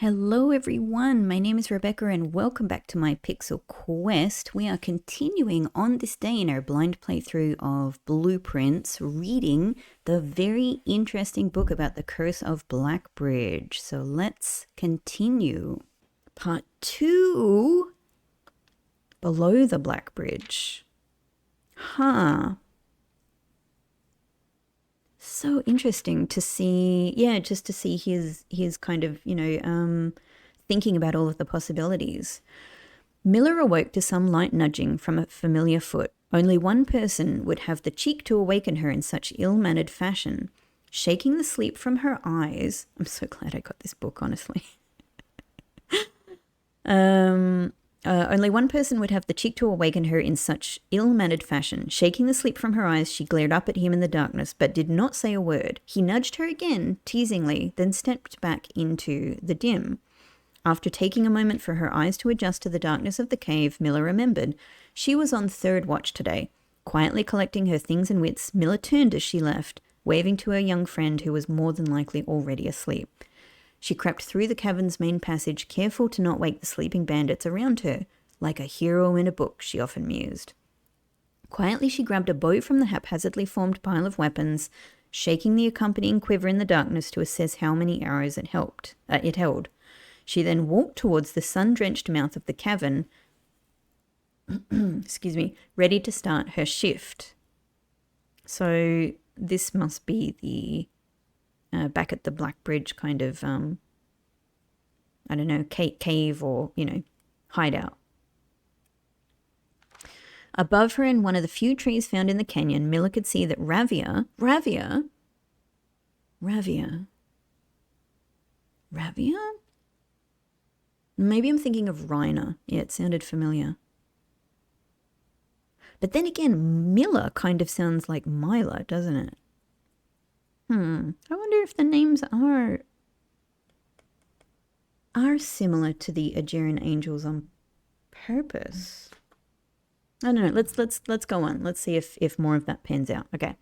Hello everyone, my name is Rebecca and welcome back to my Pixel Quest. We are continuing on this day in our blind playthrough of Blueprints, reading the very interesting book about the curse of Blackbridge. So let's continue. Part 2, Below the Blackbridge. So interesting to see, just to see his kind of, thinking about all of the possibilities. Miller awoke to some light nudging from a familiar foot. Only one person would have the cheek to awaken her in such ill-mannered fashion. Shaking the sleep from her eyes, I'm so glad I got this book, honestly. Only one person would have the cheek to awaken her in such ill-mannered fashion. Shaking the sleep from her eyes, she glared up at him in the darkness, but did not say a word. He nudged her again, teasingly, then stepped back into the dim. After taking a moment for her eyes to adjust to the darkness of the cave, Miller remembered. She was on third watch today. Quietly collecting her things and wits, Miller turned as she left, waving to her young friend who was more than likely already asleep. She crept through the cavern's main passage, careful to not wake the sleeping bandits around her. Like a hero in a book, she often mused. Quietly she grabbed a bow from the haphazardly formed pile of weapons, shaking the accompanying quiver in the darkness to assess how many arrows it held. She then walked towards the sun-drenched mouth of the cavern, ready to start her shift. So this must be the back at the Blackbridge kind of, cave or, hideout. Above her in one of the few trees found in the canyon, Miller could see that Ravia? Maybe I'm thinking of Reiner. Yeah, it sounded familiar. But then again, Miller kind of sounds like Myla, doesn't it? I wonder if the names are similar to the Aegerian angels on purpose. I don't know. Let's go on. Let's see if more of that pans out. Okay.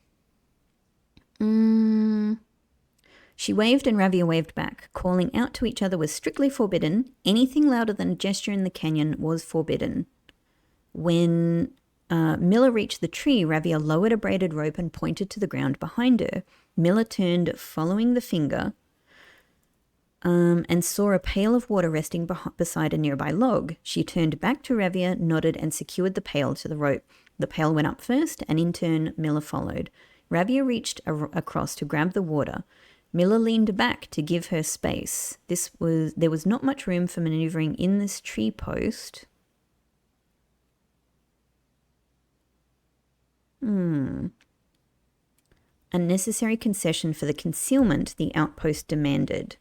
She waved and Ravia waved back. Calling out to each other was strictly forbidden. Anything louder than a gesture in the canyon was forbidden. When Miller reached the tree, Ravia lowered a braided rope and pointed to the ground behind her. Miller turned, following the finger, and saw a pail of water resting beside a nearby log. She turned back to Ravia, nodded, and secured the pail to the rope. The pail went up first, and in turn, Miller followed. Ravia reached across to grab the water. Miller leaned back to give her space. There was not much room for maneuvering in this tree post. A necessary concession for the concealment the outpost demanded.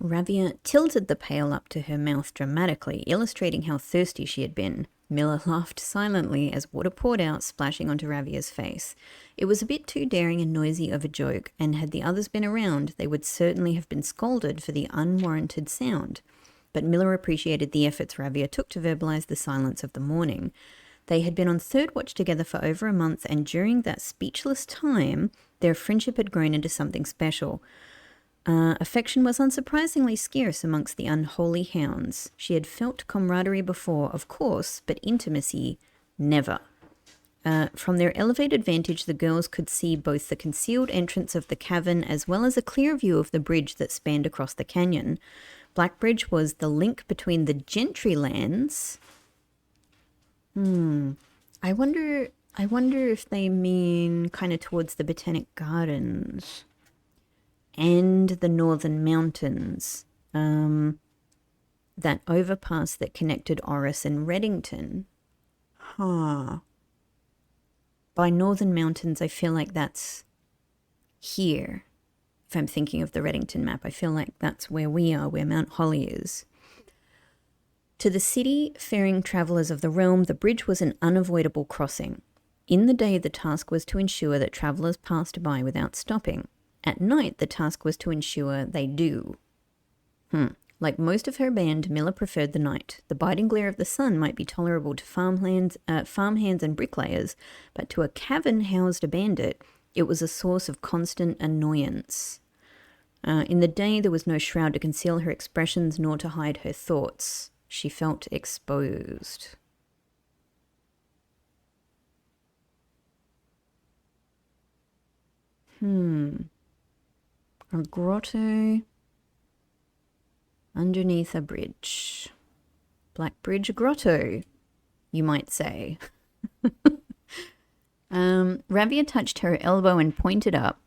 Ravia tilted the pail up to her mouth dramatically, illustrating how thirsty she had been. Miller laughed silently as water poured out, splashing onto Ravia's face. It was a bit too daring and noisy of a joke, and had the others been around, they would certainly have been scolded for the unwarranted sound. But Miller appreciated the efforts Ravia took to verbalize the silence of the morning. They had been on third watch together for over a month, and during that speechless time, their friendship had grown into something special. Affection was unsurprisingly scarce amongst the unholy hounds. She had felt camaraderie before, of course, but intimacy, never. From their elevated vantage, the girls could see both the concealed entrance of the cavern as well as a clear view of the bridge that spanned across the canyon. Blackbridge was the link between the gentry lands. I wonder if they mean kind of towards the Botanic Gardens and the Northern Mountains, that overpass that connected Orris and Reddington. By Northern Mountains, I feel like that's here. If I'm thinking of the Reddington map, I feel like that's where we are, where Mount Holly is. To the city-faring travellers of the realm, the bridge was an unavoidable crossing. In the day, the task was to ensure that travellers passed by without stopping. At night, the task was to ensure they do. Like most of her band, Miller preferred the night. The biting glare of the sun might be tolerable to farmhands and bricklayers, but to a cavern-housed bandit, it was a source of constant annoyance. In the day, there was no shroud to conceal her expressions nor to hide her thoughts. She felt exposed. A grotto underneath a bridge. Blackbridge grotto, you might say. Ravia touched her elbow and pointed up.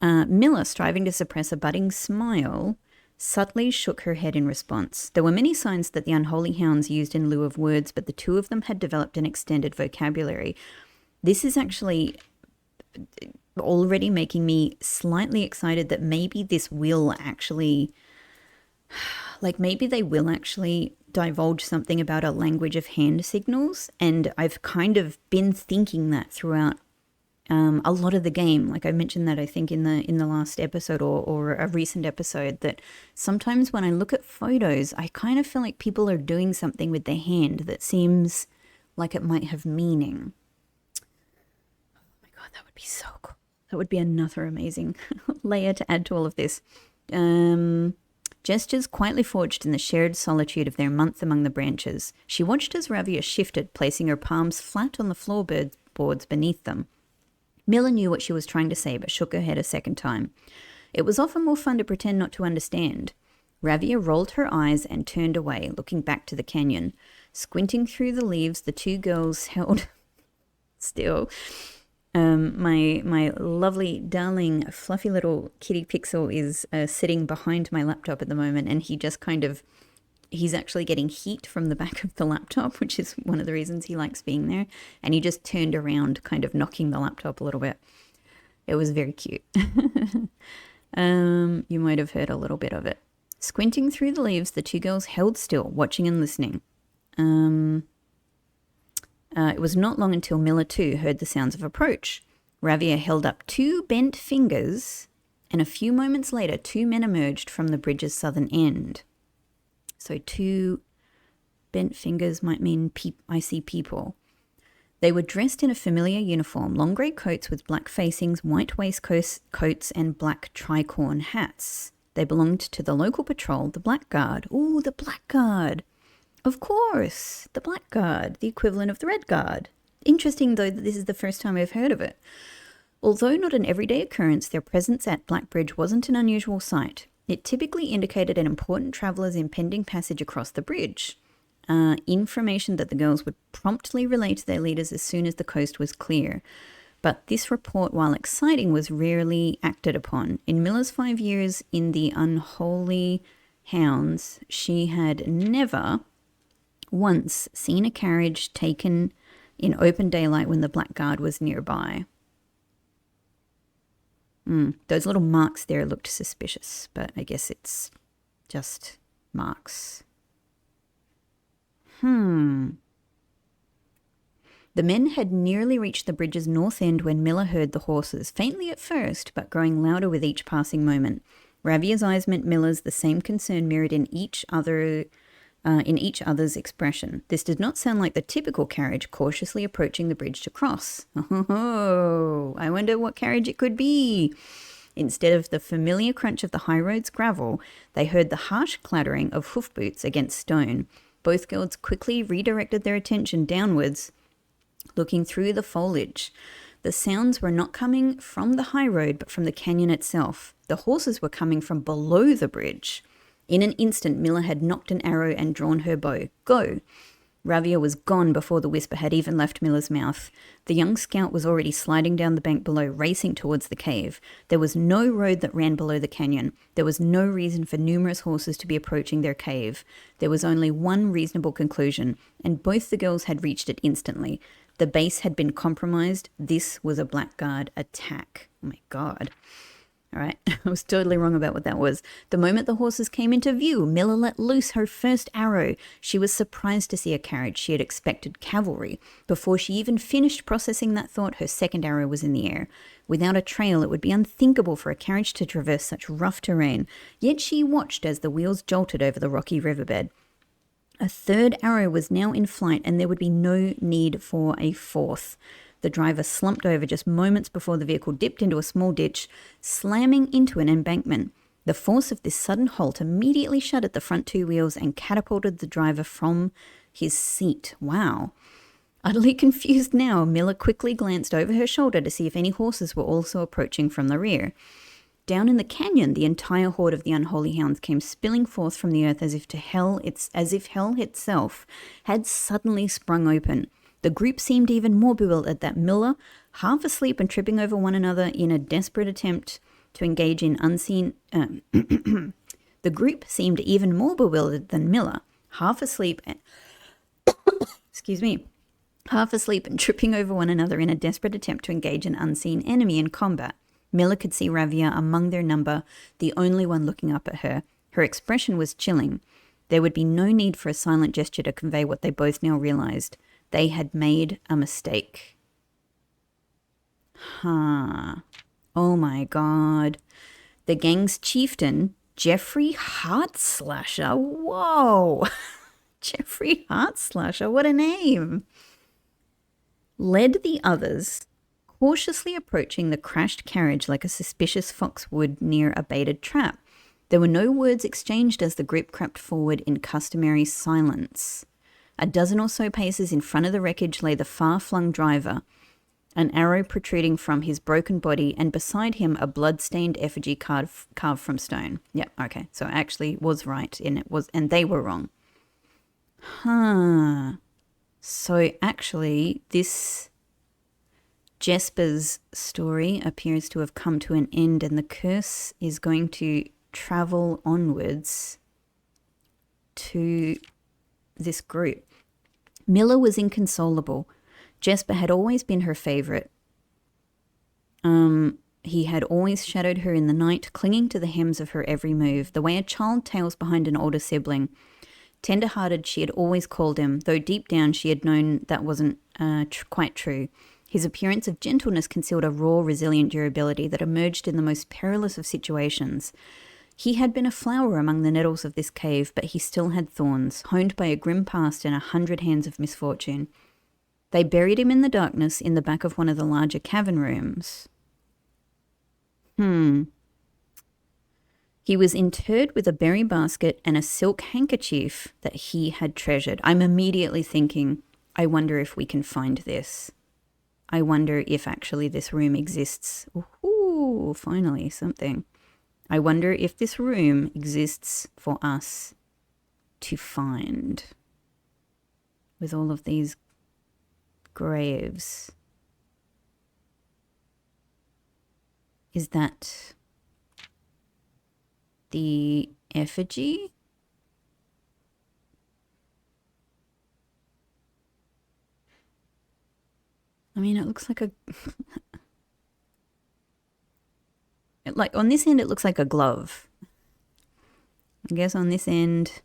Miller, striving to suppress a budding smile, subtly shook her head in response. There were many signs that the unholy hounds used in lieu of words, but the two of them had developed an extended vocabulary. This is actually already making me slightly excited that maybe this will actually, maybe they will actually divulge something about a language of hand signals. And I've kind of been thinking that throughout a lot of the game. Like I mentioned that I think in the last episode or a recent episode, that sometimes when I look at photos, I kind of feel like people are doing something with their hand that seems like it might have meaning. Oh my God, that would be so cool. That would be another amazing layer to add to all of this. Gestures quietly forged in the shared solitude of their month among the branches. She watched as Ravia shifted, placing her palms flat on the floorboards beneath them. Miller knew what she was trying to say, but shook her head a second time. It was often more fun to pretend not to understand. Ravia rolled her eyes and turned away, looking back to the canyon. Squinting through the leaves, the two girls held still. My lovely, darling, fluffy little kitty pixel is sitting behind my laptop at the moment, and he just he's actually getting heat from the back of the laptop, which is one of the reasons he likes being there. And he just turned around, kind of knocking the laptop a little bit. It was very cute. You might have heard a little bit of it. Squinting through the leaves, the two girls held still, watching and listening. It was not long until Miller, too, heard the sounds of approach. Ravia held up two bent fingers, and a few moments later, two men emerged from the bridge's southern end. So two bent fingers might mean I see people. They were dressed in a familiar uniform, long grey coats with black facings, white waistcoats, and black tricorn hats. They belonged to the local patrol, the Blackguard. Ooh, the Blackguard. Of course, the Blackguard, the equivalent of the Red Guard. Interesting, though, that this is the first time I've heard of it. Although not an everyday occurrence, their presence at Blackbridge wasn't an unusual sight. It typically indicated an important traveller's impending passage across the bridge. Information that the girls would promptly relay to their leaders as soon as the coast was clear. But this report, while exciting, was rarely acted upon. In Miller's 5 years in the Unholy Hounds, she had never once seen a carriage taken in open daylight when the Blackguard was nearby. Those little marks there looked suspicious, but I guess it's just marks. The men had nearly reached the bridge's north end when Miller heard the horses, faintly at first, but growing louder with each passing moment. Ravia's eyes met Miller's, the same concern mirrored in each other's expression. This did not sound like the typical carriage cautiously approaching the bridge to cross. Oh, I wonder what carriage it could be. Instead of the familiar crunch of the high road's gravel, they heard the harsh clattering of hoof boots against stone. Both girls quickly redirected their attention downwards, looking through the foliage. The sounds were not coming from the high road, but from the canyon itself. The horses were coming from below the bridge. In an instant, Miller had knocked an arrow and drawn her bow. Go! Ravia was gone before the whisper had even left Miller's mouth. The young scout was already sliding down the bank below, racing towards the cave. There was no road that ran below the canyon. There was no reason for numerous horses to be approaching their cave. There was only one reasonable conclusion, and both the girls had reached it instantly. The base had been compromised. This was a Blackguard attack. Oh my God. All right, I was totally wrong about what that was. The moment the horses came into view, Miller let loose her first arrow. She was surprised to see a carriage. She had expected cavalry. Before she even finished processing that thought, her second arrow was in the air. Without a trail, it would be unthinkable for a carriage to traverse such rough terrain. Yet she watched as the wheels jolted over the rocky riverbed. A third arrow was now in flight, and there would be no need for a fourth. The driver slumped over just moments before the vehicle dipped into a small ditch, slamming into an embankment. The force of this sudden halt immediately shuttered the front two wheels and catapulted the driver from his seat. Wow. Utterly confused now, Miller quickly glanced over her shoulder to see if any horses were also approaching from the rear. Down in the canyon, the entire horde of the unholy hounds came spilling forth from the earth as if hell itself had suddenly sprung open. The group seemed even more bewildered that Miller, half asleep and tripping over one another in a desperate attempt to engage in unseen... The group seemed even more bewildered than Miller, half asleep and... half asleep and tripping over one another in a desperate attempt to engage an unseen enemy in combat. Miller could see Ravia among their number, the only one looking up at her. Her expression was chilling. There would be no need for a silent gesture to convey what they both now realized. They had made a mistake. Oh my God. The gang's chieftain, Jeffrey Heartslasher. Whoa. Jeffrey Heartslasher, what a name. Led the others, cautiously approaching the crashed carriage like a suspicious fox would near a baited trap. There were no words exchanged as the group crept forward in customary silence. A dozen or so paces in front of the wreckage lay the far-flung driver, an arrow protruding from his broken body, and beside him a blood-stained effigy carved from stone. Yeah, okay, so I actually was right, and they were wrong. So actually, this Jesper's story appears to have come to an end, and the curse is going to travel onwards to this group. Miller was inconsolable. Jesper had always been her favorite. He had always shadowed her in the night, clinging to the hems of her every move, the way a child tails behind an older sibling. Tender-hearted, she had always called him, though deep down she had known that wasn't quite true. His appearance of gentleness concealed a raw, resilient durability that emerged in the most perilous of situations. He had been a flower among the nettles of this cave, but he still had thorns, honed by a grim past and 100 hands of misfortune. They buried him in the darkness in the back of one of the larger cavern rooms. He was interred with a berry basket and a silk handkerchief that he had treasured. I'm immediately thinking, I wonder if we can find this. I wonder if actually this room exists. Ooh, finally, something. I wonder if this room exists for us to find. With all of these graves. Is that the effigy? I mean, it looks like a... like, on this end, it looks like a glove. I guess on this end,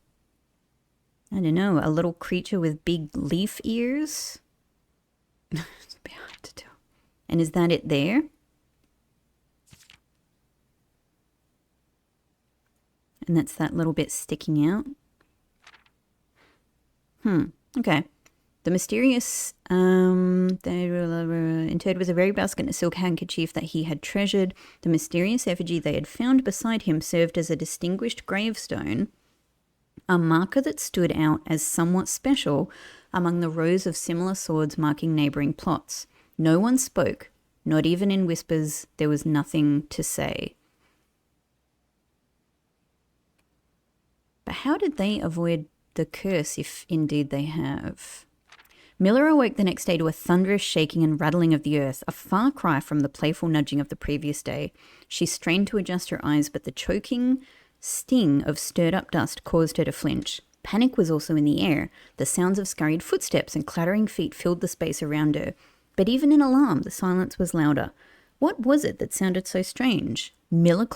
I don't know, a little creature with big leaf ears? It's a bit hard to tell. And is that it there? And that's that little bit sticking out. Okay. The mysterious, they were interred with a very basket and a silk handkerchief that he had treasured. The mysterious effigy they had found beside him served as a distinguished gravestone, a marker that stood out as somewhat special among the rows of similar swords marking neighboring plots. No one spoke, not even in whispers. There was nothing to say. But how did they avoid the curse, if indeed they have? Miller awoke the next day to a thunderous shaking and rattling of the earth, a far cry from the playful nudging of the previous day. She strained to adjust her eyes, but the choking sting of stirred-up dust caused her to flinch. Panic was also in the air. The sounds of scurried footsteps and clattering feet filled the space around her. But even in alarm, the silence was louder. What was it that sounded so strange? I'm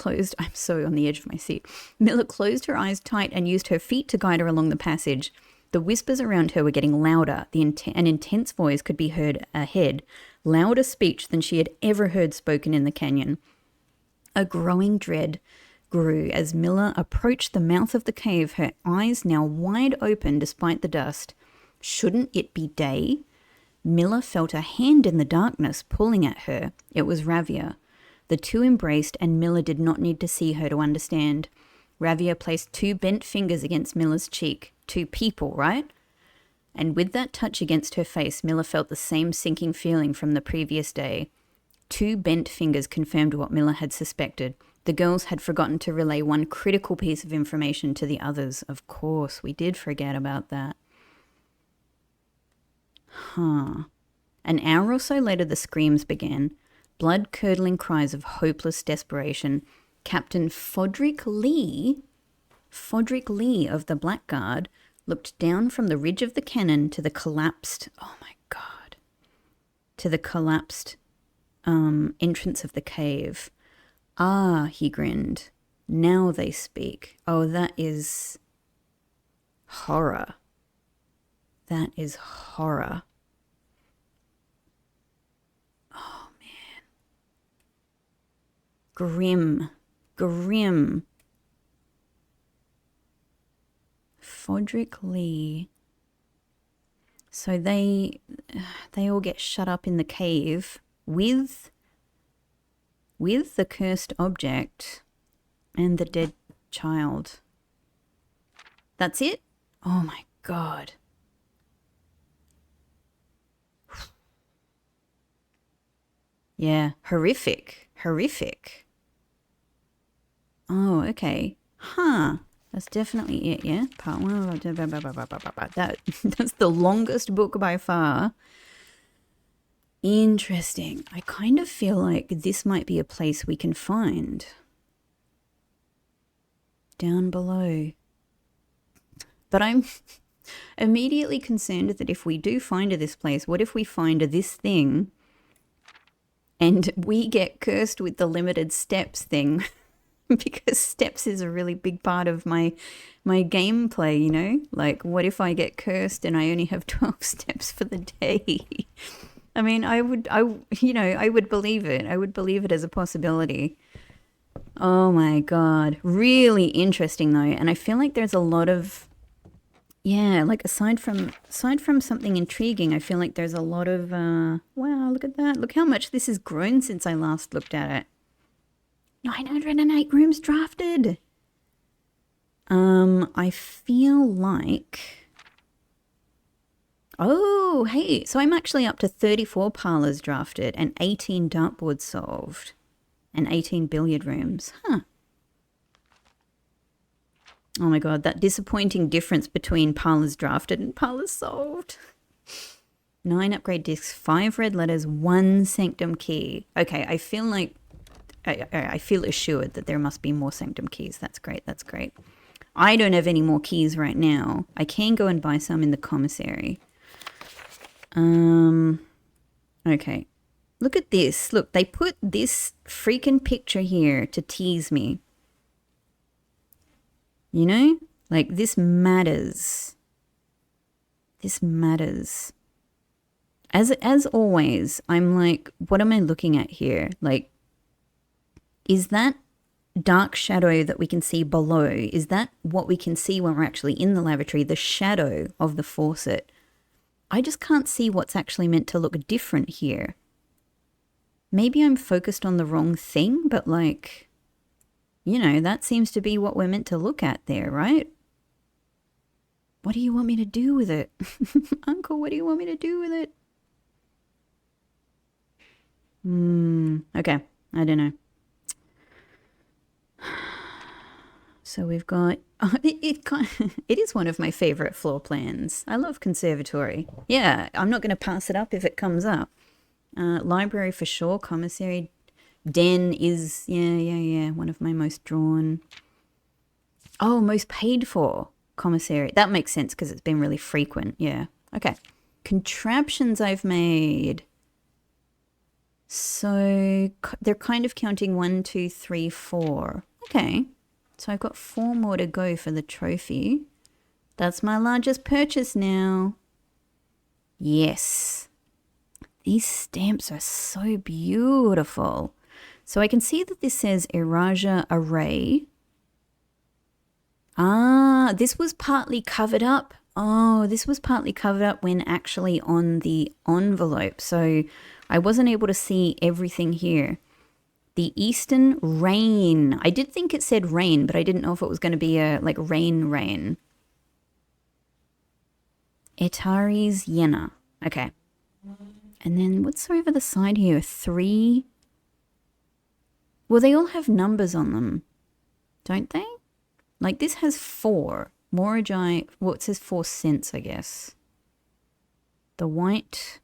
so on the edge of my seat. Miller closed her eyes tight and used her feet to guide her along the passage. The whispers around her were getting louder. An intense voice could be heard ahead, louder speech than she had ever heard spoken in the canyon. A growing dread grew as Miller approached the mouth of the cave, her eyes now wide open despite the dust. Shouldn't it be day? Miller felt a hand in the darkness pulling at her. It was Ravia. The two embraced, and Miller did not need to see her to understand. Ravia placed 2 bent fingers against Miller's cheek. 2 people, right? And with that touch against her face, Miller felt the same sinking feeling from the previous day. 2 bent fingers confirmed what Miller had suspected. The girls had forgotten to relay one critical piece of information to the others. Of course, we did forget about that. An hour or so later, the screams began. Blood-curdling cries of hopeless desperation. Captain Fodrick Lee of the Blackguard looked down from the ridge of the cannon to the collapsed, entrance of the cave. Ah, he grinned. Now they speak. Oh, that is horror. That is horror. Oh, man. Grim. Fodrick Lee. So they all get shut up in the cave with the cursed object and the dead child. That's it? Oh my God. Yeah, horrific. Oh, okay. Huh. That's definitely it, yeah? Part 1. That's the longest book by far. Interesting. I kind of feel like this might be a place we can find. Down below. But I'm immediately concerned that if we do find this place, what if we find this thing and we get cursed with the limited steps thing? Because steps is a really big part of my gameplay, you know? Like, what if I get cursed and I only have 12 steps for the day? I mean, I would believe it. I would believe it as a possibility. Oh my God. Really interesting though. And I feel like there's a lot of, like aside from something intriguing, I feel like there's a lot of, wow, look at that. Look how much this has grown since I last looked at it. 908 rooms drafted. I feel like, oh, hey, so I'm actually up to 34 parlors drafted and 18 dartboards solved and 18 billiard rooms. Huh. Oh my God, that disappointing difference between parlors drafted and parlors solved. 9 upgrade discs, 5 red letters, 1 sanctum key. Okay, I feel like I feel assured that there must be more sanctum keys. That's great. That's great. I don't have any more keys right now. I can go and buy some in the commissary. Okay. Look at this. Look, they put this freaking picture here to tease me. You know? Like, this matters. This matters. As always, I'm like, what am I looking at here? Like, is that dark shadow that we can see below? Is that what we can see when we're actually in the lavatory? The shadow of the faucet. I just can't see what's actually meant to look different here. Maybe I'm focused on the wrong thing, but like, you know, that seems to be what we're meant to look at there, right? What do you want me to do with it? Uncle, what do you want me to do with it? Okay, I don't know. So we've got, it is one of my favorite floor plans. I love conservatory. Yeah, I'm not going to pass it up if it comes up. Library for sure, commissary. Den is, yeah, one of my most drawn. Oh, most paid for commissary. That makes sense because it's been really frequent. Yeah, okay. Contraptions I've made. So they're kind of counting 1, 2, 3, 4. Okay. So I've got 4 more to go for the trophy. That's my largest purchase now. Yes. These stamps are so beautiful. So I can see that this says Eraja Array. Ah, this was partly covered up Oh, this was partly covered up when actually on the envelope. So I wasn't able to see everything here. The Eastern Rain. I did think it said rain, but I didn't know if it was going to be a like rain. Etari's Yena. Okay. And then what's over the side here? 3. Well, they all have numbers on them, don't they? Like this has 4. Morajai, well, it says 4 cents, I guess. The White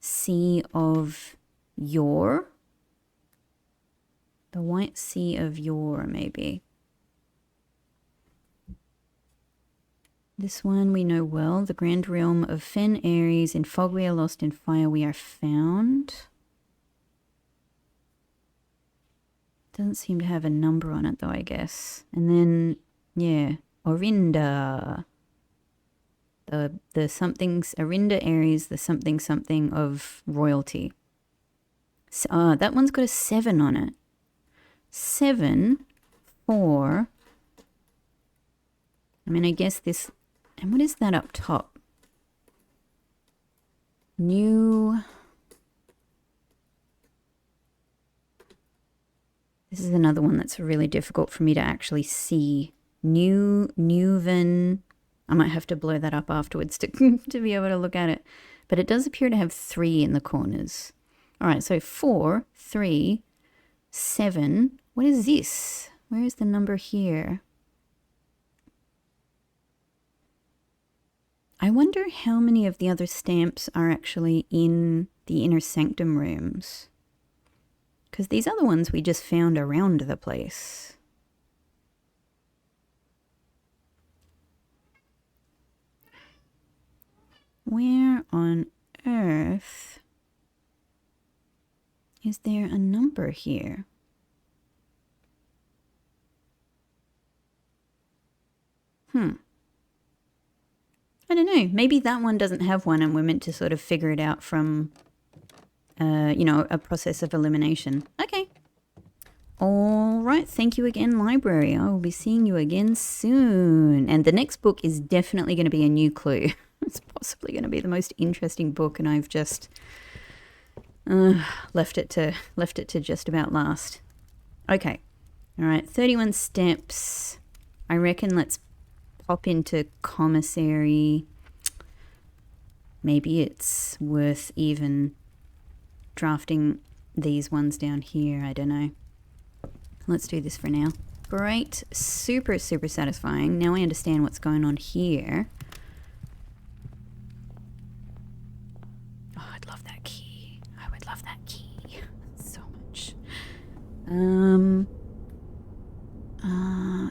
Sea of Yore. The White Sea of Yore, maybe. This one we know well. The Grand Realm of Fen Ares. In fog we are lost, in fire we are found. Doesn't seem to have a number on it though, I guess. And then, yeah, Orinda. The somethings, Orinda Ares, the something of royalty. So, that one's got a 7 on it. 7, 4. I mean, I guess this, and what is that up top? New. This is another one that's really difficult for me to actually see. Newven. I might have to blow that up afterwards to be able to look at it. But it does appear to have 3 in the corners. All right, so 4, 3, 7. What is this? Where is the number here? I wonder how many of the other stamps are actually in the inner sanctum rooms. Because these other ones we just found around the place. Where on earth is there a number here? I don't know. Maybe that one doesn't have one and we're meant to sort of figure it out from, a process of elimination. Okay. All right. Thank you again, library. I will be seeing you again soon. And the next book is definitely going to be a new clue. It's possibly going to be the most interesting book, and I've just left it to just about last. Okay. All right. 31 steps. I reckon let's pop into commissary. Maybe it's worth even drafting these ones down here. I don't know. Let's do this for now. Great. Super satisfying. Now I understand what's going on here. Oh, I'd love that key. I would love that key so much.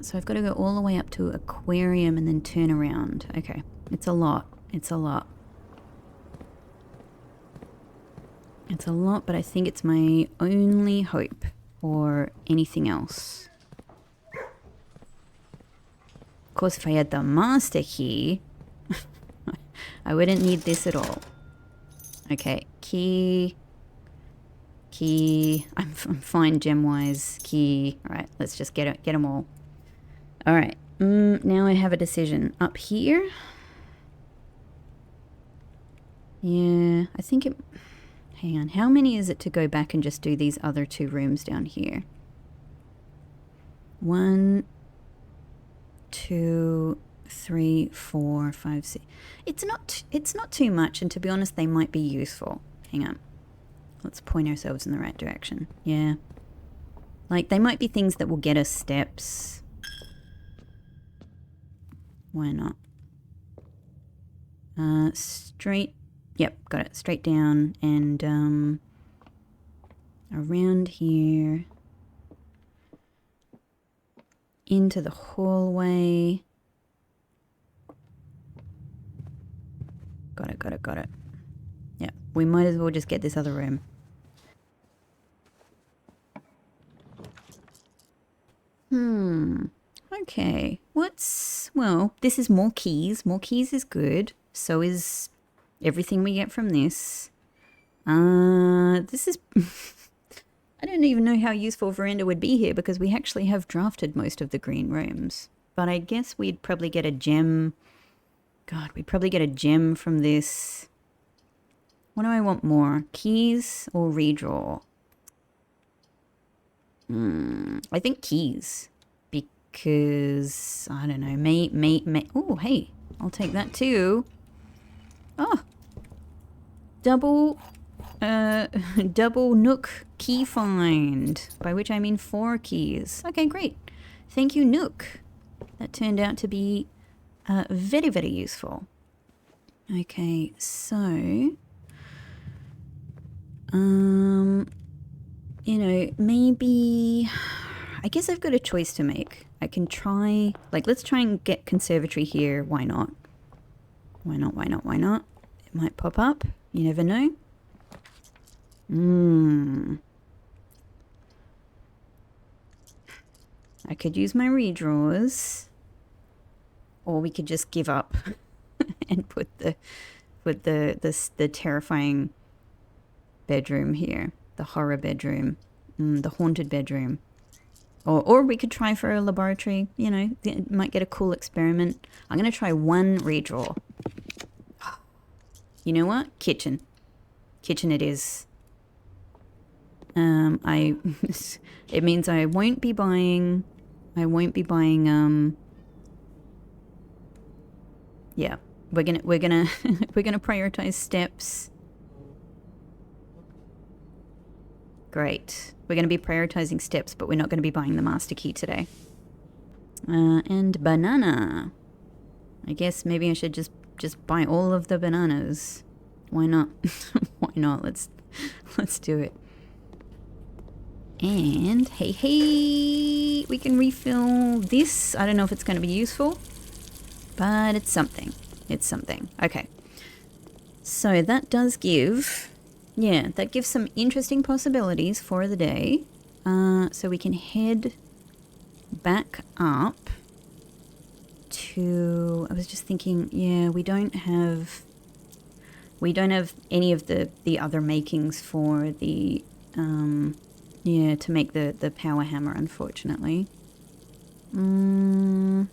So I've got to go all the way up to aquarium and then turn around. Okay. It's a lot. It's a lot. It's a lot, but I think it's my only hope or anything else. Of course, if I had the master key, I wouldn't need this at all. Okay, key. I'm fine gem-wise. Key. All right, let's just get them all. All right, now I have a decision. Up here? Yeah, I think it... Hang on, how many is it to go back and just do these other 2 rooms down here? 1, 2, 3, 4, 5, 6. It's not too much, and to be honest, they might be useful. Hang on. Let's point ourselves in the right direction. Yeah. Like, they might be things that will get us steps. Why not? Straight. Yep, got it. Straight down and around here. Into the hallway. Got it. Yeah, we might as well just get this other room. Okay. Well, this is more keys. More keys is good. So is everything we get from this. This is... I don't even know how useful Veranda would be here because we actually have drafted most of the green rooms. But I guess we'd probably get a gem God, we'd probably get a gem from this. What do I want more? Keys or redraw? I think keys. Because, I don't know, may. Oh, hey, I'll take that too. Oh. Double Nook key find. By which I mean 4 keys. Okay, great. Thank you, Nook. That turned out to be very, very useful. Okay, so... you know, maybe... I guess I've got a choice to make. I can try... Like, let's try and get conservatory here. Why not? Why not, why not, why not? It might pop up. You never know. I could use my redraws. Or we could just give up and put the terrifying bedroom here. The horror bedroom. The haunted bedroom. Or we could try for a laboratory, you know, might get a cool experiment. I'm going to try 1 redraw. You know what? Kitchen. Kitchen it is. It means I won't be buying, yeah, we're gonna prioritize steps. Great. We're going to be prioritizing steps, but we're not going to be buying the master key today. And banana. I guess maybe I should just buy all of the bananas. Why not? Why not? Let's do it. And hey, we can refill this. I don't know if it's going to be useful, but it's something. It's something. Okay. So that does give... Yeah, that gives some interesting possibilities for the day. So we can head back up to... I was just thinking, yeah, we don't have any of the other makings for the... yeah, to make the power hammer, unfortunately. No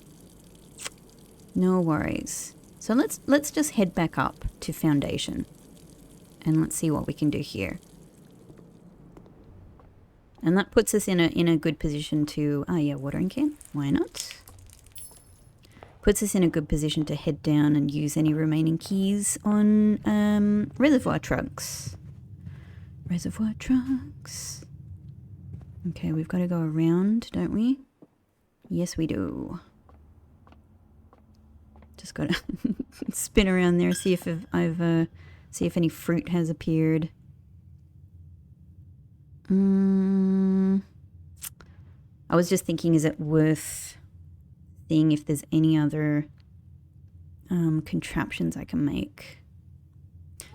worries. So let's just head back up to foundation. And let's see what we can do here. And that puts us in a good position to... Oh yeah, watering can. Why not? Puts us in a good position to head down and use any remaining keys on reservoir trunks. Reservoir trunks. Okay, we've got to go around, don't we? Yes, we do. Just got to spin around there, see if see if any fruit has appeared. I was just thinking, is it worth seeing if there's any other contraptions I can make?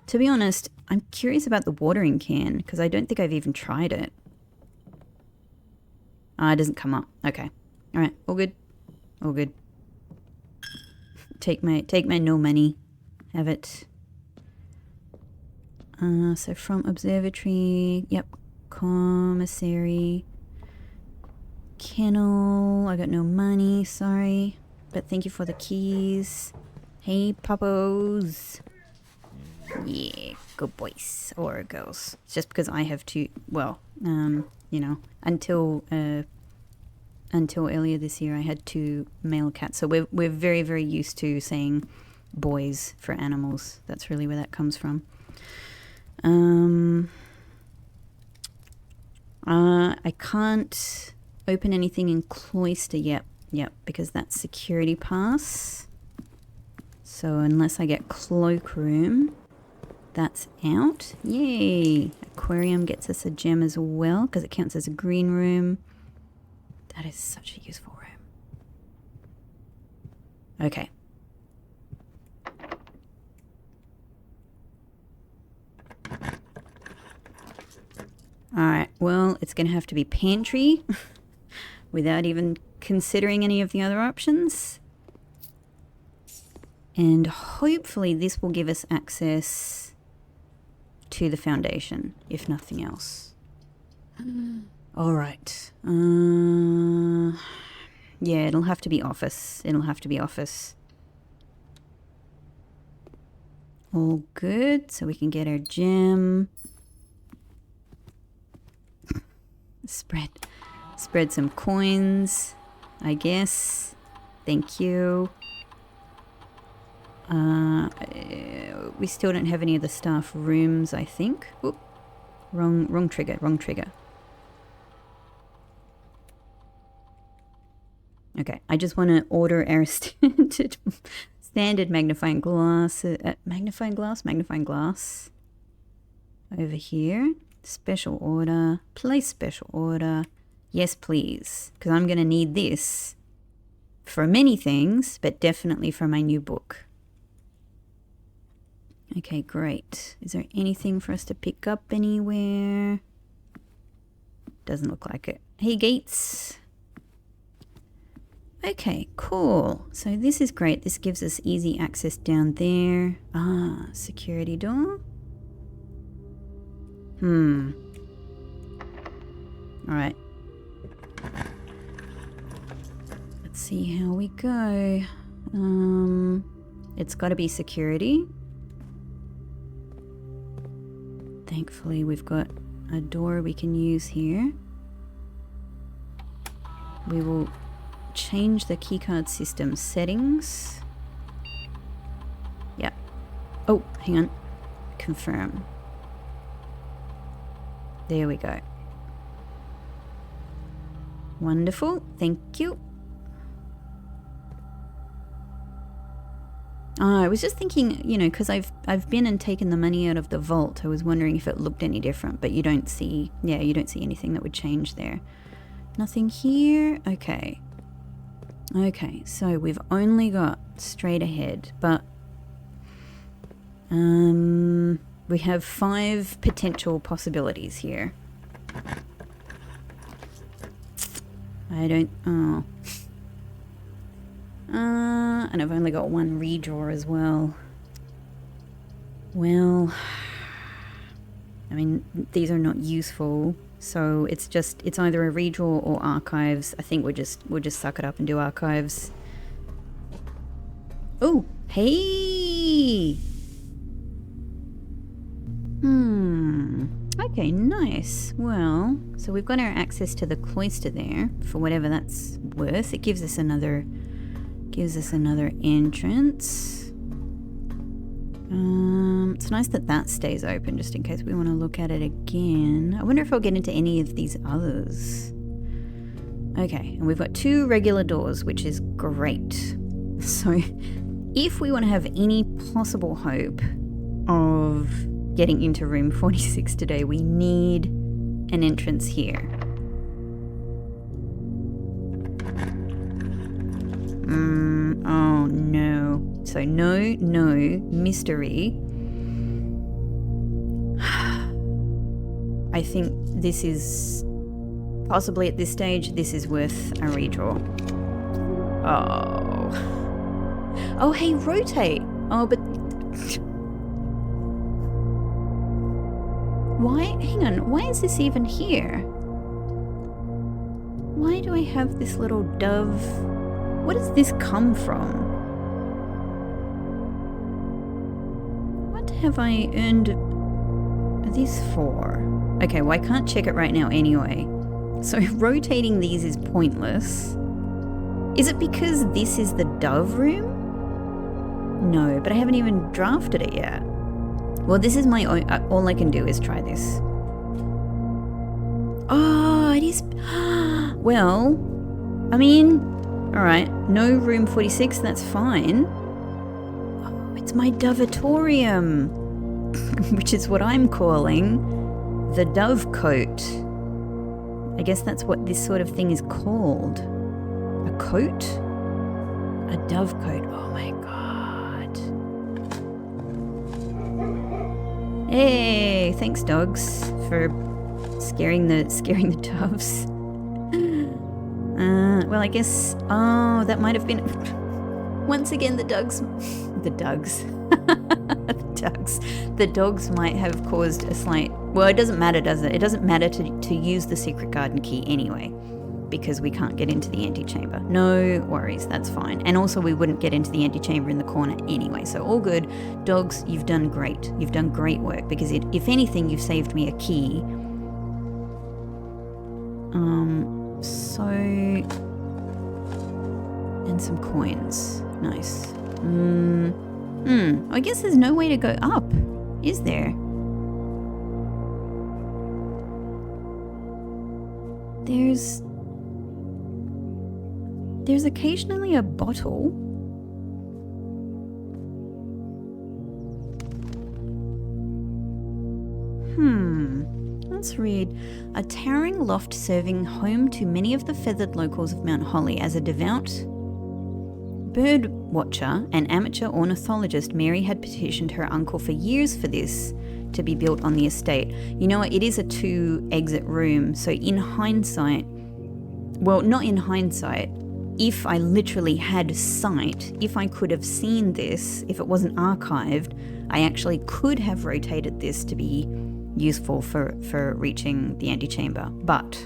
To be honest, I'm curious about the watering can, because I don't think I've even tried it. It doesn't come up. Okay. Alright, all good. All good. Take my no money. Have it. So from observatory, yep, commissary, kennel, I got no money, sorry, but thank you for the keys. Hey, puppos. Yeah, good boys, or girls. It's just because I have to, well, you know, until earlier this year I had 2 male cats, so we're very, very used to saying boys for animals. That's really where that comes from. I can't open anything in Cloister yet. Yep, because that's security pass. So unless I get cloakroom, that's out. Yay! Aquarium gets us a gem as well because it counts as a green room. That is such a useful room. Okay. Alright, well, it's going to have to be pantry without even considering any of the other options. And hopefully this will give us access to the foundation, if nothing else. Alright. Yeah, it'll have to be office. It'll have to be office. All good. So we can get our gem. Spread some coins, I guess. Thank you. We still don't have any of the staff rooms, I think. Oop. Wrong trigger. Okay, I just want to order our standard magnifying glass over here. Special order, place special order. Yes, please, because I'm going to need this for many things, but definitely for my new book. Okay, great. Is there anything for us to pick up anywhere? Doesn't look like it. Hey, gates. Okay, cool. So this is great. This gives us easy access down there. Ah, security door. All right. Let's see how we go. It's got to be security. Thankfully, we've got a door we can use here. We will change the keycard system settings. Yeah. Oh, hang on. Confirm. There we go. Wonderful. Thank you. I was just thinking, you know, because I've been and taken the money out of the vault. I was wondering if it looked any different, but you don't see anything that would change there. Nothing here. Okay. Okay, so we've only got straight ahead, but we have 5 potential possibilities here. And I've only got 1 redraw as well. Well, I mean, these are not useful, so it's either a redraw or archives. I think we'll just suck it up and do archives. Oh, hey! Okay, nice. Well, so we've got our access to the cloister there for whatever that's worth. It gives us another entrance. It's nice that stays open just in case we want to look at it again. I wonder if I'll get into any of these others. Okay, and we've got 2 regular doors, which is great. So if we want to have any possible hope of getting into room 46 today, we need an entrance here. Oh no. So no mystery. I think this is possibly at this stage, this is worth a redraw. Oh, hey, rotate. Oh, but why? Hang on. Why is this even here? Why do I have this little dove? Where does this come from? What have I earned this for? Okay, well, I can't check it right now anyway. So rotating these is pointless. Is it because this is the dove room? No, but I haven't even drafted it yet. Well, this is my own. All I can do is try this. Oh, it is. Well, I mean, all right. No room 46. That's fine. Oh, it's my dovatorium, which is what I'm calling the dovecote. I guess that's what this sort of thing is called. A coat? A dovecote. Oh my god. Hey, thanks dogs for scaring the doves. Well, I guess, that might have been, once again, the dogs might have caused a slight, well, it doesn't matter, does it? It doesn't matter to use the secret garden key anyway. because we can't get into the antechamber. No worries, that's fine. And also we wouldn't get into the antechamber in the corner anyway, so all good. Dogs, you've done great. You've done great work, because if anything, you've saved me a key. And some coins. Nice. I guess there's no way to go up, is there? There's occasionally a bottle. Let's read. A towering loft serving home to many of the feathered locals of Mount Holly. As a devout bird watcher and amateur ornithologist, Mary had petitioned her uncle for years for this to be built on the estate. You know what? It is a 2-exit room, so in hindsight, well, not in hindsight, if I literally had sight, if I could have seen this, if it wasn't archived, I actually could have rotated this to be useful for reaching the antechamber, but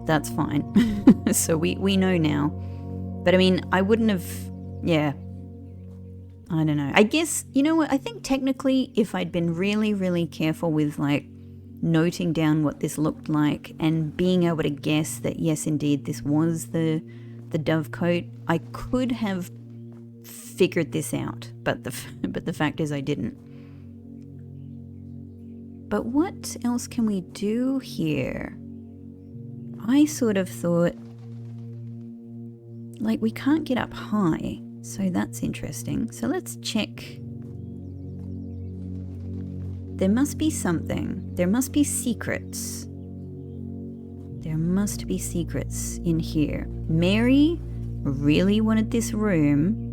that's fine. So we know now. But I mean, I wouldn't have, I don't know. I guess, you know what, I think technically if I'd been really, really careful with like noting down what this looked like and being able to guess that yes, indeed, this was the dovecote, I could have figured this out. But the fact is I didn't. But what else can we do here? I sort of thought, like, we can't get up high, so that's interesting. So let's check. There must be something. There must be secrets. There must be secrets in here. Mary really wanted this room,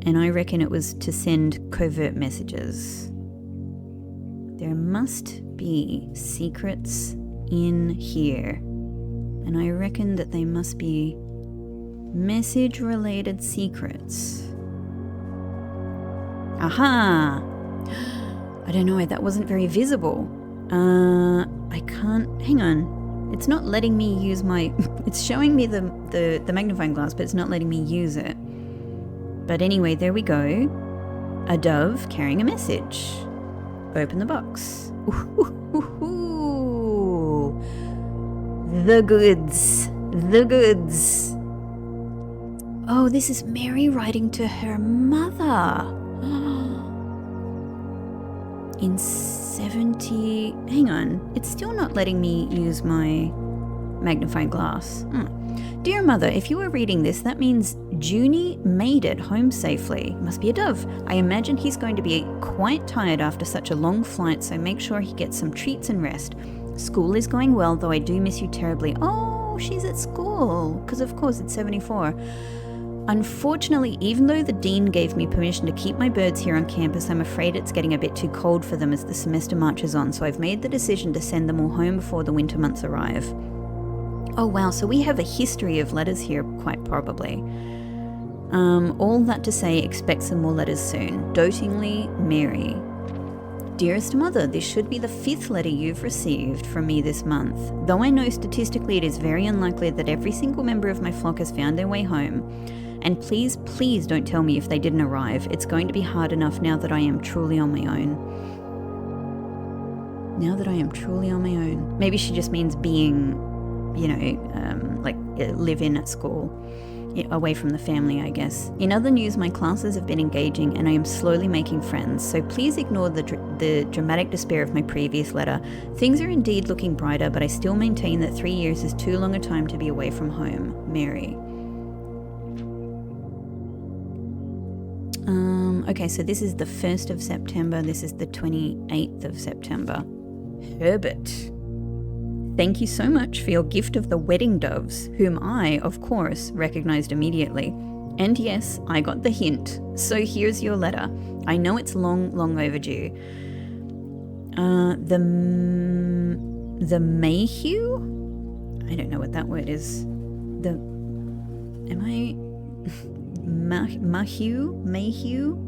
and I reckon it was to send covert messages. There must be secrets in here, and I reckon that they must be message-related secrets. Aha! I don't know, that wasn't very visible. I can't, hang on. It's not letting me use my, it's showing me the magnifying glass, but it's not letting me use it. But anyway, there we go. A dove carrying a message. Open the box. Ooh. The goods. The goods. Oh, this is Mary writing to her mother. In 70... Hang on. It's still not letting me use my magnifying glass. Dear mother, if you are reading this, that means Junie made it home safely. Must be a dove. I imagine he's going to be quite tired after such a long flight, so make sure he gets some treats and rest. School is going well, though I do miss you terribly. Oh, she's at school, because of course it's 74. Unfortunately, even though the dean gave me permission to keep my birds here on campus, I'm afraid it's getting a bit too cold for them as the semester marches on, so I've made the decision to send them all home before the winter months arrive. Oh wow, so we have a history of letters here, quite probably. All that to say, expect some more letters soon. Dotingly, Mary. Dearest mother, this should be the 5th letter you've received from me this month. Though I know statistically it is very unlikely that every single member of my flock has found their way home. And please, please don't tell me if they didn't arrive. It's going to be hard enough now that I am truly on my own. Now that I am truly on my own. Maybe she just means being, live in at school. Away from the family, I guess. In other news, my classes have been engaging and I am slowly making friends, so please ignore the dramatic despair of my previous letter. Things are indeed looking brighter, but I still maintain that 3 years is too long a time to be away from home. Mary. Okay, so this is the 1st of September. This is the 28th of September. Herbert. Thank you so much for your gift of the wedding doves, whom I, of course, recognized immediately. And yes, I got the hint. So here's your letter. I know it's long, long overdue. The Mahew? I don't know what that word is. Mahew?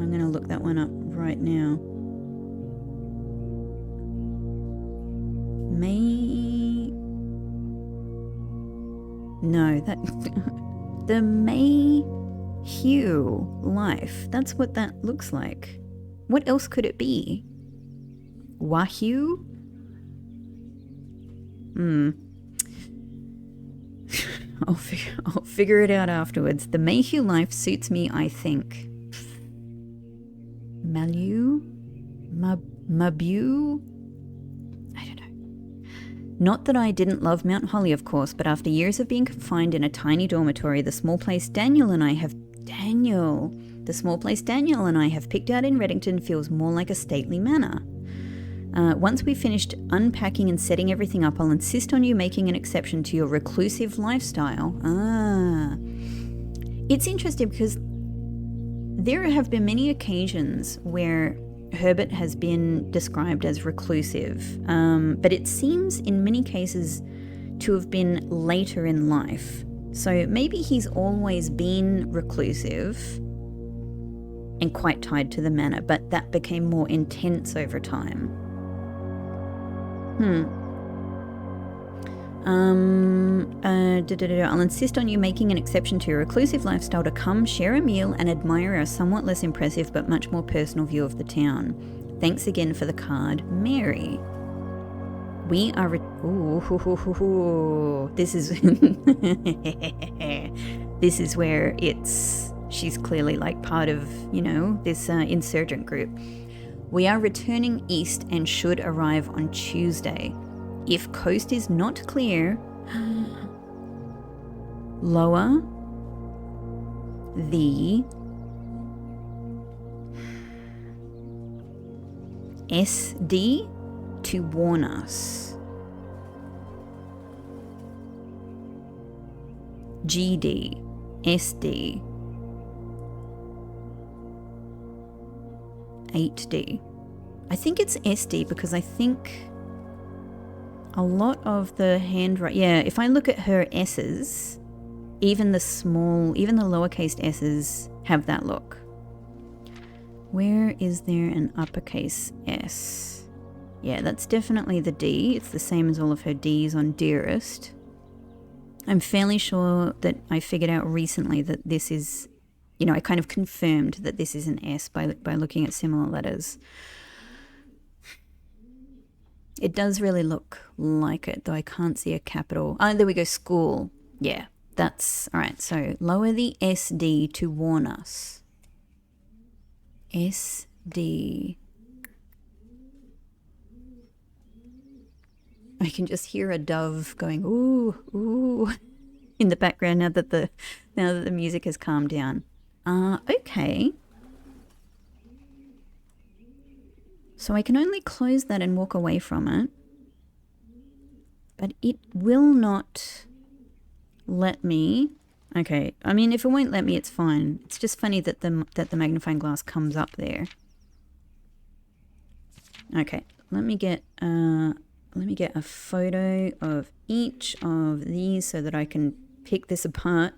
I'm going to look that one up right now. No, that... the Mahew Life. That's what that looks like. What else could it be? Wahoo? I'll figure it out afterwards. The Mahew Life suits me, I think. Mahew? Mahew? I don't know. Not that I didn't love Mount Holly, of course, but after years of being confined in a tiny dormitory, the small place Daniel and I have picked out in Reddington feels more like a stately manor. Once we've finished unpacking and setting everything up, I'll insist on you making an exception to your reclusive lifestyle. It's interesting because there have been many occasions where Herbert has been described as reclusive, but it seems in many cases to have been later in life. So maybe he's always been reclusive and quite tied to the manor, but that became more intense over time. I'll insist on you making an exception to your reclusive lifestyle to come share a meal and admire our somewhat less impressive but much more personal view of the town. Thanks again for the card, Mary. We are... This is... This is where it's... She's clearly like part of, this insurgent group. We are returning east and should arrive on Tuesday. If coast is not clear, lower the SD to warn us. GD, SD, 8D. I think it's SD because I think a lot of the handwriting... Yeah, if I look at her S's, even the lowercase S's have that look. Where is there an uppercase S? Yeah, that's definitely the D. It's the same as all of her D's on Dearest. I'm fairly sure that I figured out recently that this is... I kind of confirmed that this is an S by looking at similar letters. It does really look like it, though I can't see a capital. Oh, there we go, school. Yeah, that's... All right, so lower the SD to warn us. SD. I can just hear a dove going, ooh, ooh, in the background now that the music has calmed down. Okay. So I can only close that and walk away from it. But it will not let me. Okay, I mean, if it won't let me, it's fine. It's just funny that the magnifying glass comes up there. Okay, let me get a photo of each of these so that I can pick this apart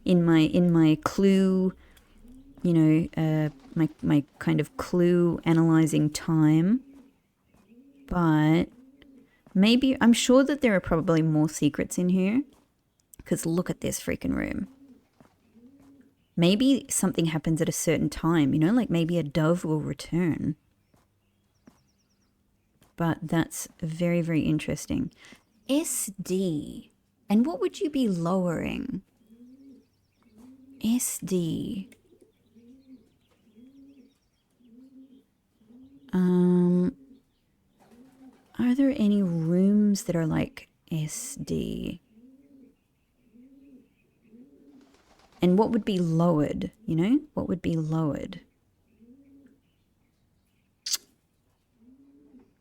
in my clue, my kind of clue analyzing time. But maybe, I'm sure that there are probably more secrets in here, because look at this freaking room. Maybe something happens at a certain time, like maybe a dove will return. But that's very, very interesting. SD. And what would you be lowering? SD. Are there any rooms that are like SD? And what would be lowered, What would be lowered?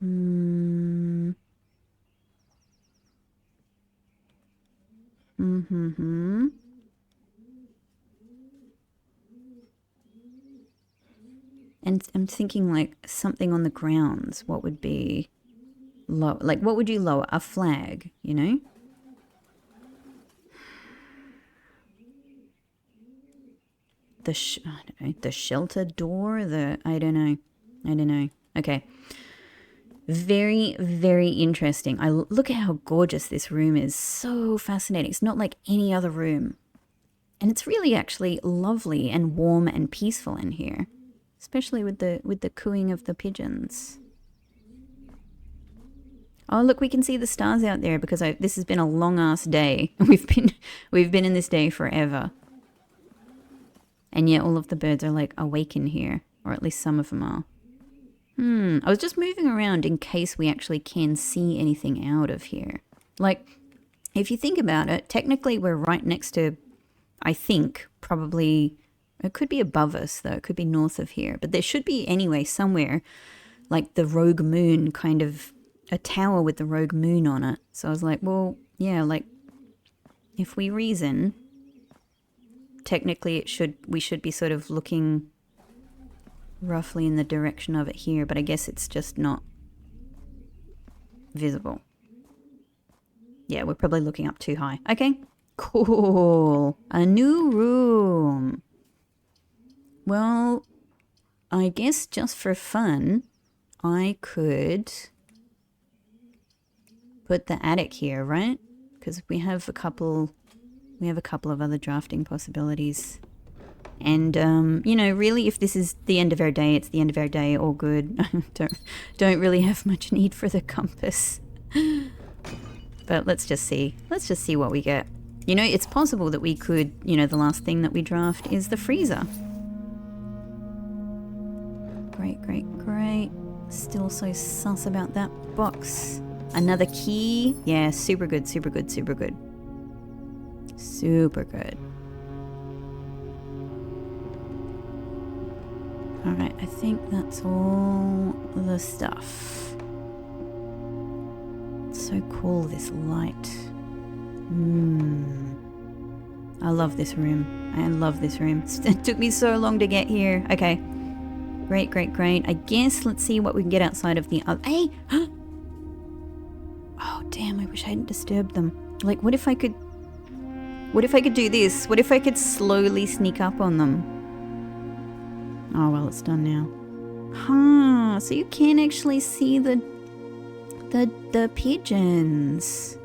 And I'm thinking like something on the grounds. What would be low? Like what would you lower? A flag, I don't know, the shelter door, I don't know. Okay. Very, very interesting. Look at how gorgeous this room is. So fascinating. It's not like any other room. And it's really actually lovely and warm and peaceful in here. Especially with the cooing of the pigeons. Oh, look, we can see the stars out there because this has been a long-ass day. We've been in this day forever. And yet all of the birds are like awake in here. Or at least some of them are. I was just moving around in case we actually can see anything out of here. Like, if you think about it, technically we're right next to, I think, probably, it could be above us though, it could be north of here. But there should be anyway somewhere, like the rogue moon, kind of a tower with the rogue moon on it. So I was like, well, yeah, like, if we reason, technically we should be sort of looking roughly in the direction of it here, but I guess it's just not visible. Yeah, we're probably looking up too high. Okay, cool. A new room. Well, I guess just for fun, I could put the attic here, right? Because we have a couple of other drafting possibilities. And, you know, really, if this is the end of our day, it's the end of our day, all good. don't really have much need for the compass. But let's just see. Let's just see what we get. You know, it's possible that we could, you know, the last thing that we draft is the freezer. Great, great, great. Still so sus about that box. Another key. Yeah, super good, super good, super good. Super good. Alright, I think that's all the stuff. It's so cool, this light. I love this room. I love this room. It took me so long to get here. Okay. Great, great, great. I guess let's see what we can get outside of the other... Hey! Oh, damn, I wish I hadn't disturbed them. Like, what if I could do this? What if I could slowly sneak up on them? Oh, well, it's done now. Huh, so you can actually see the pigeons.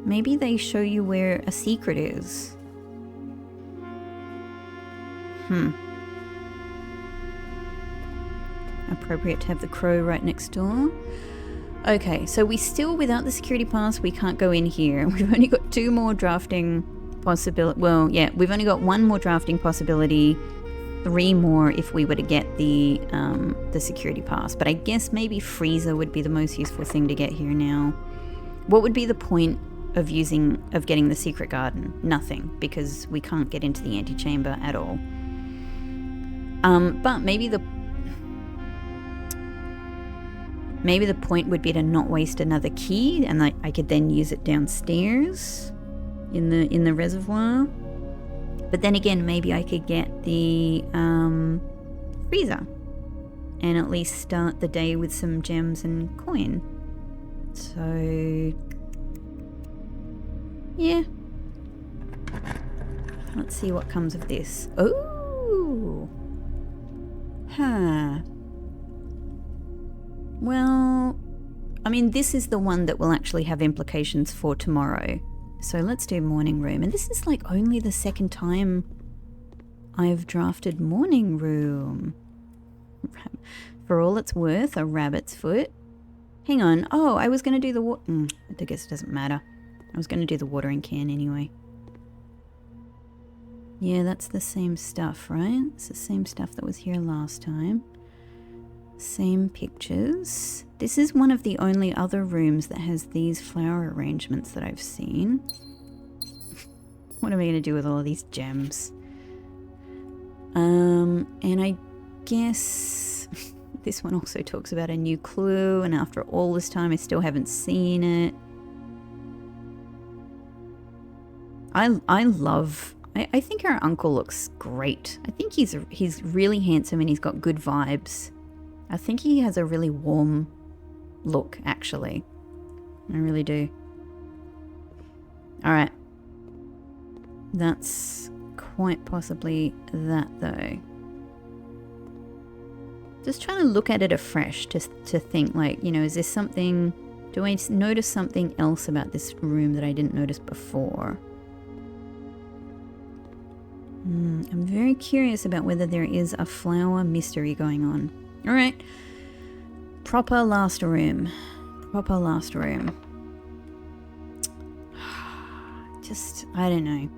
Maybe they show you where a secret is. Appropriate to have the crow right next door. Okay, so we still, without the security pass, we can't go in here. We've only got two more drafting possibility. Well, yeah, we've only got one more drafting possibility. 3 more if we were to get the security pass. But I guess maybe freezer would be the most useful thing to get here now. What would be the point of getting the secret garden? Nothing, because we can't get into the antechamber at all. But maybe the point would be to not waste another key, and I could then use it downstairs in the reservoir. But then again, maybe I could get the freezer and at least start the day with some gems and coin. So, yeah. Let's see what comes of this. Oh! Huh. Well, I mean, this is the one that will actually have implications for tomorrow. So let's do morning room. And this is like only the second time I've drafted morning room. For all it's worth, a rabbit's foot. Hang on. Oh, I was going to do the water. I guess it doesn't matter. I was going to do the watering can anyway. Yeah, that's the same stuff, right? It's the same stuff that was here last time. Same pictures. This is one of the only other rooms that has these flower arrangements that I've seen. What am I going to do with all of these gems? And I guess this one also talks about a new clue, and after all this time I still haven't seen it. I think our uncle looks great. I think he's really handsome and he's got good vibes. I think he has a really warm look, actually. I really do. Alright. That's quite possibly that, though. Just trying to look at it afresh to think like, you know, is there something, do I notice something else about this room that I didn't notice before? I'm very curious about whether there is a flower mystery going on. All right. Proper last room. Proper last room. Just, I don't know.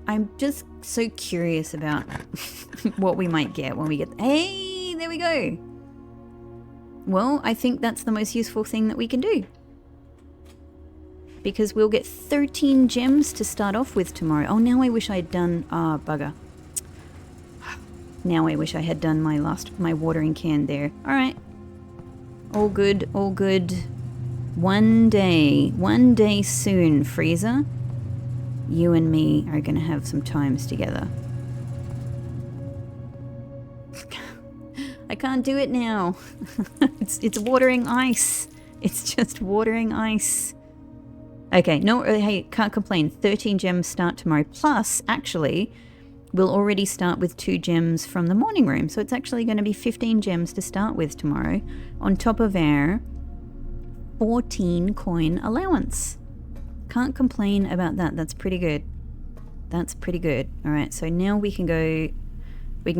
I'm just so curious about what we might get when we get... Hey, there we go. Well, I think that's the most useful thing that we can do. Because we'll get 13 gems to start off with tomorrow. Oh, now I wish I had done... Ah, bugger. Now I wish I had done my watering can there. Alright. All good, all good. One day soon, Freezer. You and me are going to have some times together. I can't do it now. It's watering ice. It's just watering ice. Okay, no, hey, can't complain. 13 gems start tomorrow. Plus, actually, we'll already start with 2 gems from the morning room. So it's actually going to be 15 gems to start with tomorrow, on top of our 14 coin allowance. Can't complain about that. That's pretty good. That's pretty good. All right, so now we can go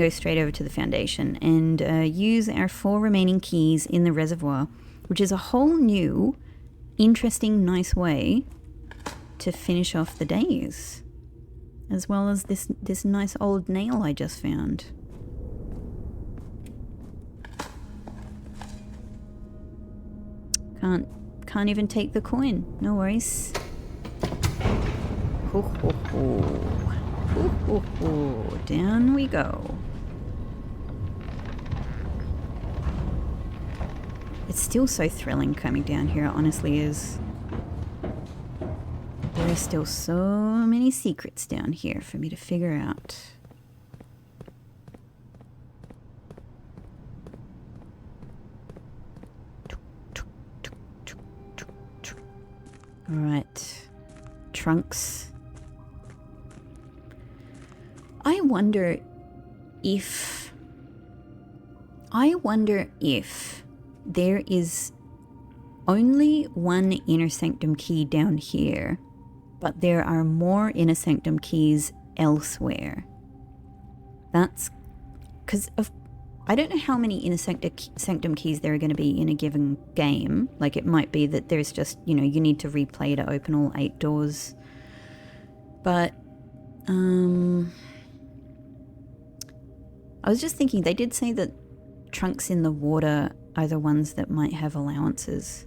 straight over to the foundation and use our 4 remaining keys in the reservoir, which is a whole new, interesting, nice way to finish off the days, as well as this nice old nail I just found. Can't even take the coin. No worries. Ho, ho, ho. Ho, ho, ho. Down we go. It's still so thrilling coming down here, it honestly is. There are still so many secrets down here for me to figure out. Alright. Trunks. I wonder if there is only one inner sanctum key down here, but there are more inner sanctum keys elsewhere. That's because I don't know how many inner sanctum keys there are going to be in a given game. Like, it might be that there's just, you know, you need to replay to open all 8 doors. But I was just thinking, they did say that trunks in the water are the ones that might have allowances.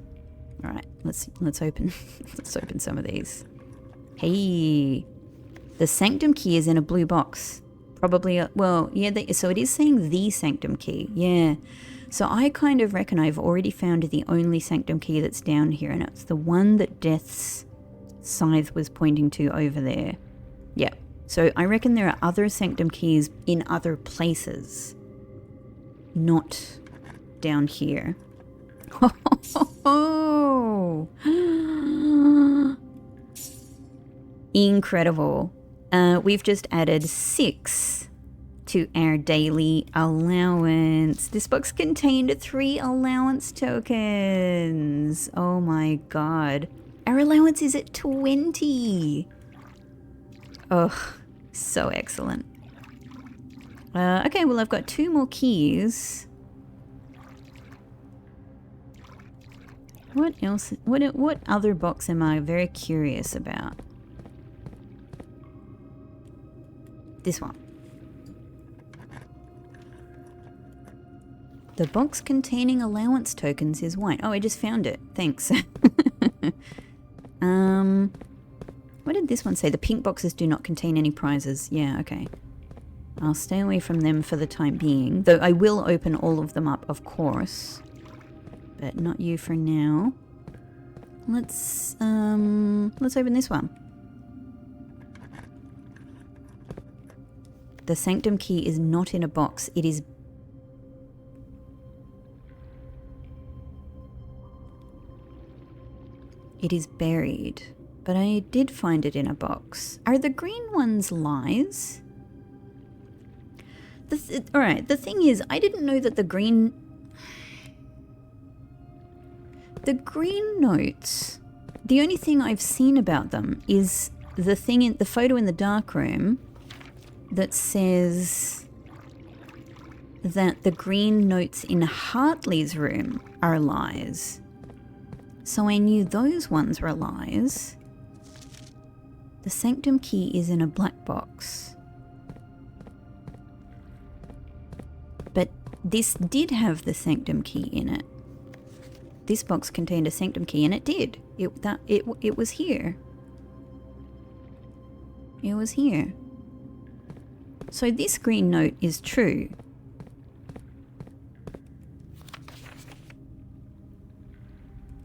All right, let's open let's open some of these. Hey, the sanctum key is in a blue box. Probably, well, yeah, so it is saying the sanctum key. Yeah, so I kind of reckon I've already found the only sanctum key that's down here, and it's the one that Death's scythe was pointing to over there. Yeah, so I reckon there are other sanctum keys in other places, not down here. Oh, incredible. We've just added 6 to our daily allowance. This box contained 3 allowance tokens. Oh my god. Our allowance is at 20. Oh, so excellent. Okay, well, I've got 2 more keys. What else? What other box am I very curious about? This one. The box containing allowance tokens is white. Oh, I just found it. Thanks. What did this one say? The pink boxes do not contain any prizes. Yeah, okay. I'll stay away from them for the time being. Though I will open all of them up, of course. But not you for now. Let's open this one. The sanctum key is not in a box. It is... It is buried. But I did find it in a box. Are the green ones lies? Alright, the thing is, I didn't know that the green The green notes, the only thing I've seen about them is the thing in the photo in the darkroom that says that the green notes in Hartley's room are lies. So I knew those ones were lies. The sanctum key is in a black box. But this did have the sanctum key in it. This box contained a sanctum key, and it did. It was here. It was here. So this green note is true.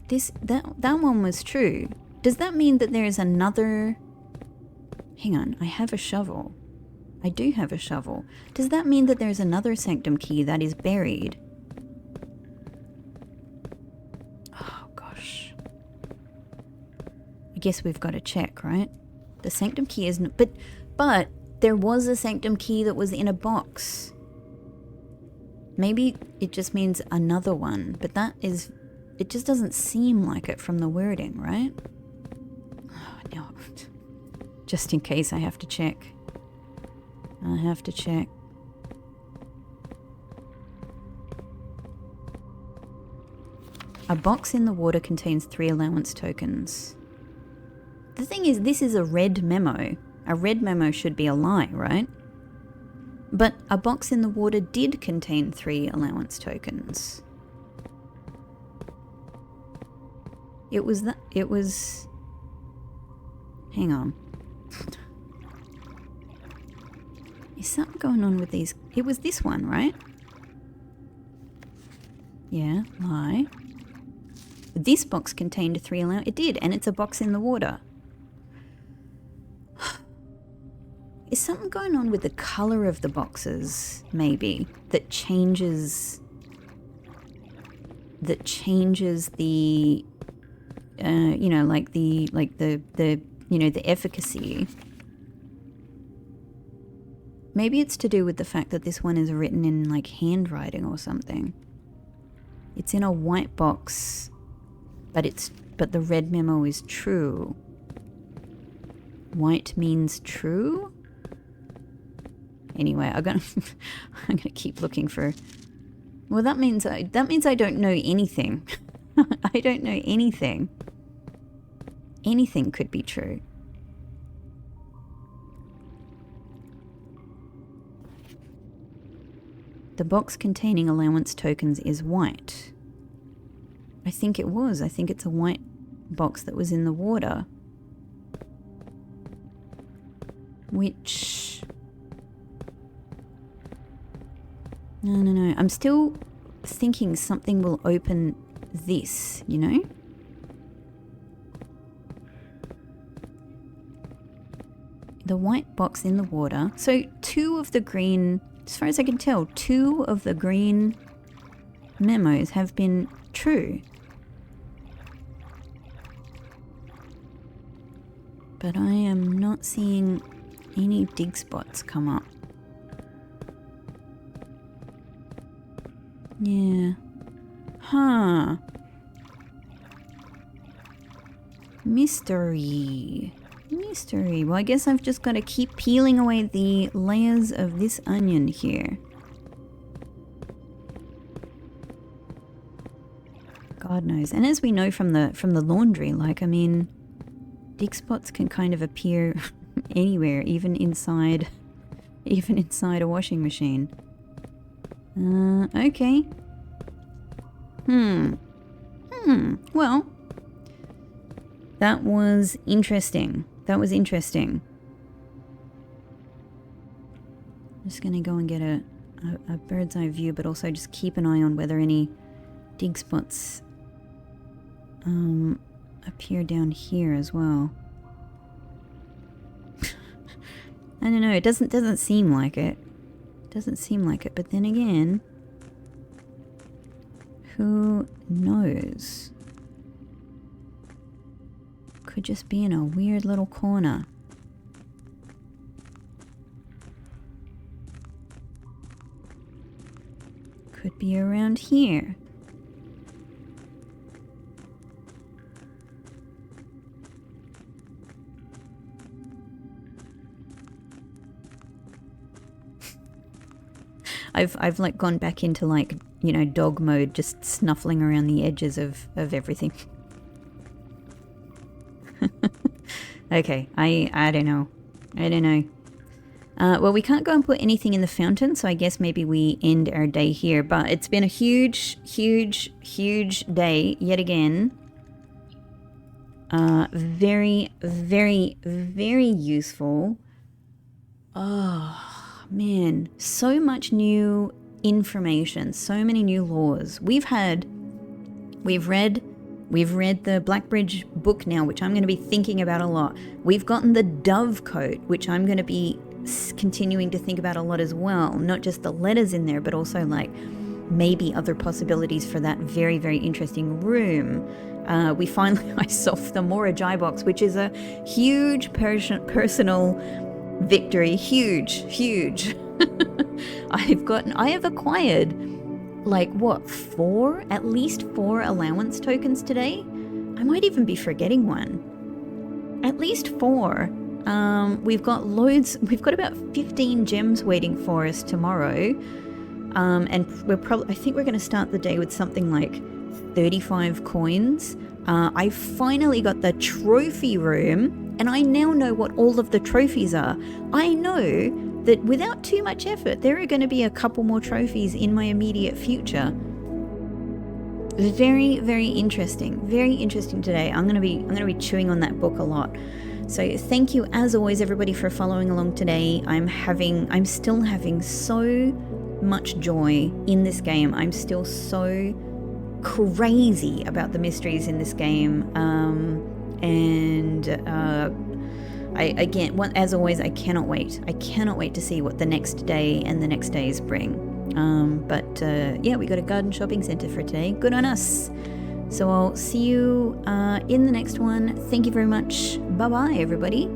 That one was true. Does that mean that there is another... Hang on, I have a shovel. I do have a shovel. Does that mean that there's another sanctum key that is buried? Oh, gosh. I guess we've got to check, right? The sanctum key isn't... But there was a sanctum key that was in a box. Maybe it just means another one, but that is... It just doesn't seem like it from the wording, right? Oh, no. Just in case I have to check. I have to check. A box in the water contains 3 allowance tokens. The thing is, this is a red memo. A red memo should be a lie, right? But a box in the water did contain 3 allowance tokens. It was... Hang on. Is something going on with these? It was this one, right? Yeah, lie. This box contained 3 allowance... It did, and it's a box in the water. Is something going on with the colour of the boxes, maybe, that changes the... you know, like the you know, the efficacy. Maybe it's to do with the fact that this one is written in like handwriting or something. It's in a white box, but the red memo is true. White means true? Anyway, I'm gonna keep looking for... Well, that means I don't know anything. I don't know anything. Anything could be true. The box containing allowance tokens is white. I think it was. I think it's a white box that was in the water. Which... No. I'm still thinking something will open this, you know? The white box in the water. So 2 of the green, as far as I can tell, 2 of the green memos have been true. But I am not seeing any dig spots come up. Yeah. Huh. Mystery. Well, I guess I've just got to keep peeling away the layers of this onion here. God knows. And as we know from the laundry, like, I mean, dig spots can kind of appear anywhere, even inside a washing machine. Okay. Well, that was interesting. I'm just going to go and get a bird's eye view, but also just keep an eye on whether any dig spots appear down here as well. I don't know, it doesn't seem like it. But then again, who knows? Could just be in a weird little corner. Could be around here. I've like gone back into like, you know, dog mode, just snuffling around the edges of everything. Okay, I don't know. Well, we can't go and put anything in the fountain, so I guess maybe we end our day here. But it's been a huge day yet again. Very useful. Oh, man. So much new information, so many new laws. We've read the Blackbridge book now, which I'm going to be thinking about a lot. We've gotten the dovecote, which I'm going to be continuing to think about a lot as well. Not just the letters in there, but also like maybe other possibilities for that very interesting room. We finally, I solved the Mora box, which is a huge personal victory. Huge. I have acquired like what, at least four allowance tokens today. I might even be forgetting one. At least 4. We've got loads. We've got about 15 gems waiting for us tomorrow. And I think we're going to start the day with something like 35 coins. I finally got the trophy room, and I now know what all of the trophies are. I know that without too much effort, there are going to be a couple more trophies in my immediate future. Very interesting. Very interesting today. I'm going to be chewing on that book a lot. So thank you as always, everybody, for following along today. I'm still having so much joy in this game. I'm still so crazy about the mysteries in this game. As always, I cannot wait. I cannot wait to see what the next day and the next days bring. Yeah, we got a garden shopping centre for today. Good on us. So I'll see you in the next one. Thank you very much. Bye-bye, everybody.